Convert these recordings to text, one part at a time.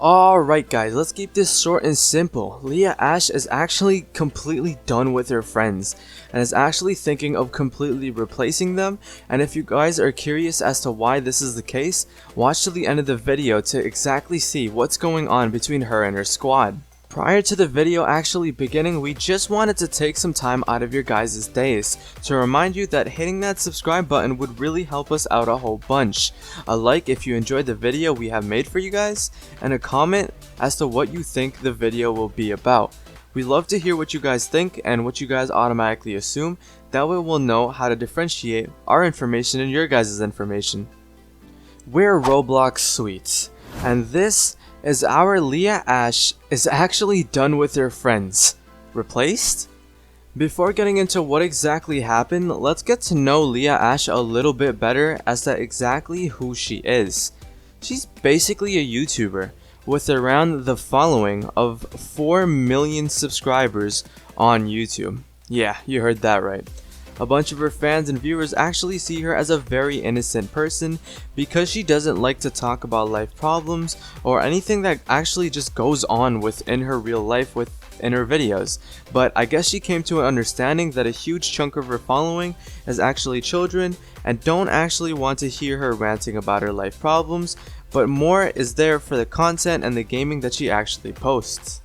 Alright guys, let's keep this short and simple. Leah Ashe is actually completely done with her friends and is actually thinking of completely replacing them, and if you guys are curious as to why this is the case, watch till the end of the video to exactly see what's going on between her and her squad. Prior to the video actually beginning, we just wanted to take some time out of your guys' days to remind you that hitting that subscribe button would really help us out a whole bunch. A like if you enjoyed the video we have made for you guys, and a comment as to what you think the video will be about. We love to hear what you guys think and what you guys automatically assume, that way we'll know how to differentiate our information and your guys' information. We're Roblox Sweets, and this is our Leah Ashe is actually done with her friends. Replaced? Before getting into what exactly happened, let's get to know Leah Ashe a little bit better as to exactly who she is. She's basically a YouTuber with around the following of 4 million subscribers on YouTube. Yeah, you heard that right. A bunch of her fans and viewers actually see her as a very innocent person because she doesn't like to talk about life problems or anything that actually just goes on within her real life within her videos. But I guess she came to an understanding that a huge chunk of her following is actually children and don't actually want to hear her ranting about her life problems, but more is there for the content and the gaming that she actually posts.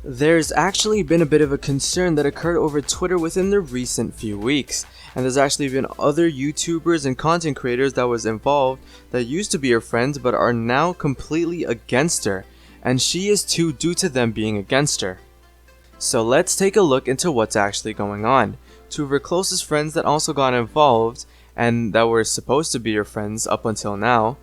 There's actually been a bit of a concern that occurred over Twitter within the recent few weeks, and there's actually been other YouTubers and content creators that was involved that used to be her friends but are now completely against her, and she is too due to them being against her. So let's take a look into what's actually going on. Two of her closest friends that also got involved and that were supposed to be her friends up until now.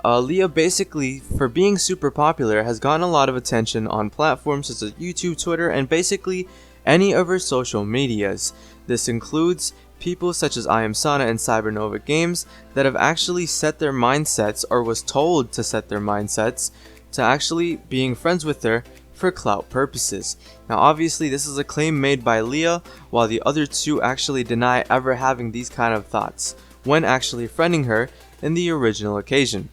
Leah basically, for being super popular, has gotten a lot of attention on platforms such as YouTube, Twitter, and basically any of her social medias. This includes people such as I Am Sana and Roblox Games that have actually set their mindsets, or was told to set their mindsets, to actually being friends with her for clout purposes. Now obviously this is a claim made by Leah, while the other two actually deny ever having these kind of thoughts when actually friending her in the original occasion.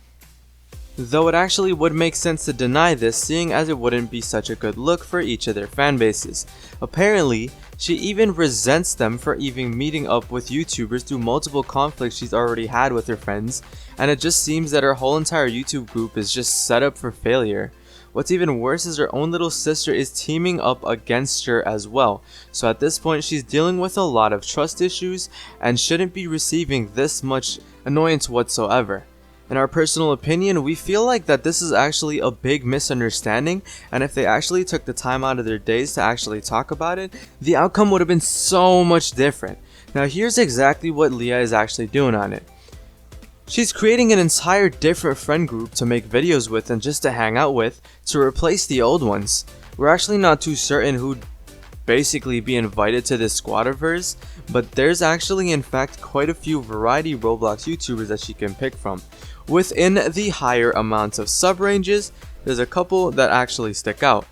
Though it actually would make sense to deny this, seeing as it wouldn't be such a good look for each of their fan bases. Apparently, she even resents them for even meeting up with YouTubers through multiple conflicts she's already had with her friends, and it just seems that her whole entire YouTube group is just set up for failure. What's even worse is her own little sister is teaming up against her as well, so at this point she's dealing with a lot of trust issues and shouldn't be receiving this much annoyance whatsoever. In our personal opinion, we feel like that this is actually a big misunderstanding, and if they actually took the time out of their days to actually talk about it, the outcome would have been so much different. Now here's exactly what Leah is actually doing on it. She's creating an entire different friend group to make videos with and just to hang out with to replace the old ones. We're actually not too certain who'd basically be invited to this squad of hers, but there's actually in fact quite a few variety Roblox YouTubers that she can pick from. Within the higher amounts of sub ranges, there's a couple that actually stick out.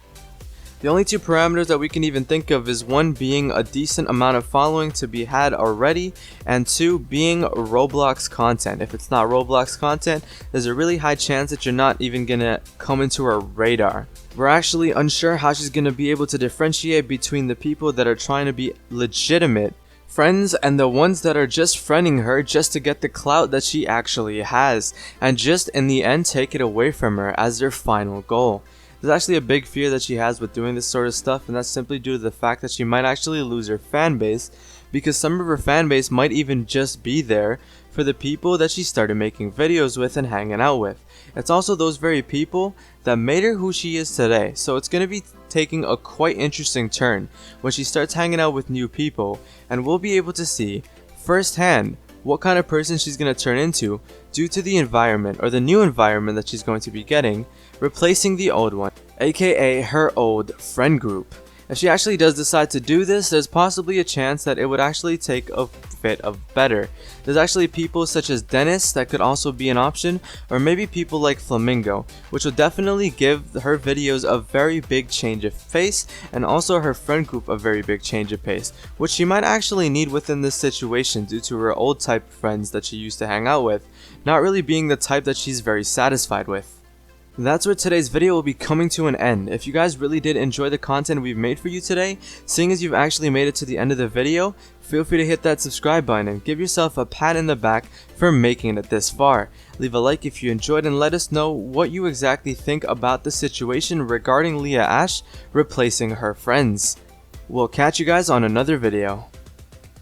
The only two parameters that we can even think of is one being a decent amount of following to be had already, and two being Roblox content. If it's not Roblox content, there's a really high chance that you're not even gonna come into her radar. We're actually unsure how she's gonna be able to differentiate between the people that are trying to be legitimate friends and the ones that are just friending her just to get the clout that she actually has, and just in the end take it away from her as their final goal. There's actually a big fear that she has with doing this sort of stuff, and that's simply due to the fact that she might actually lose her fan base, because some of her fan base might even just be there for the people that she started making videos with and hanging out with. It's also those very people that made her who she is today, so it's going to be taking a quite interesting turn when she starts hanging out with new people, and we'll be able to see firsthand what kind of person she's going to turn into due to the environment, or the new environment that she's going to be getting, replacing the old one, aka her old friend group. If she actually does decide to do this, there's possibly a chance that it would actually take a bit of better. There's actually people such as Dennis that could also be an option, or maybe people like Flamingo, which will definitely give her videos a very big change of pace, and also her friend group a very big change of pace, which she might actually need within this situation due to her old type of friends that she used to hang out with, not really being the type that she's very satisfied with. That's where today's video will be coming to an end. If you guys really did enjoy the content we've made for you today, seeing as you've actually made it to the end of the video, feel free to hit that subscribe button and give yourself a pat in the back for making it this far. Leave a like if you enjoyed and let us know what you exactly think about the situation regarding Leah Ashe replacing her friends. We'll catch you guys on another video.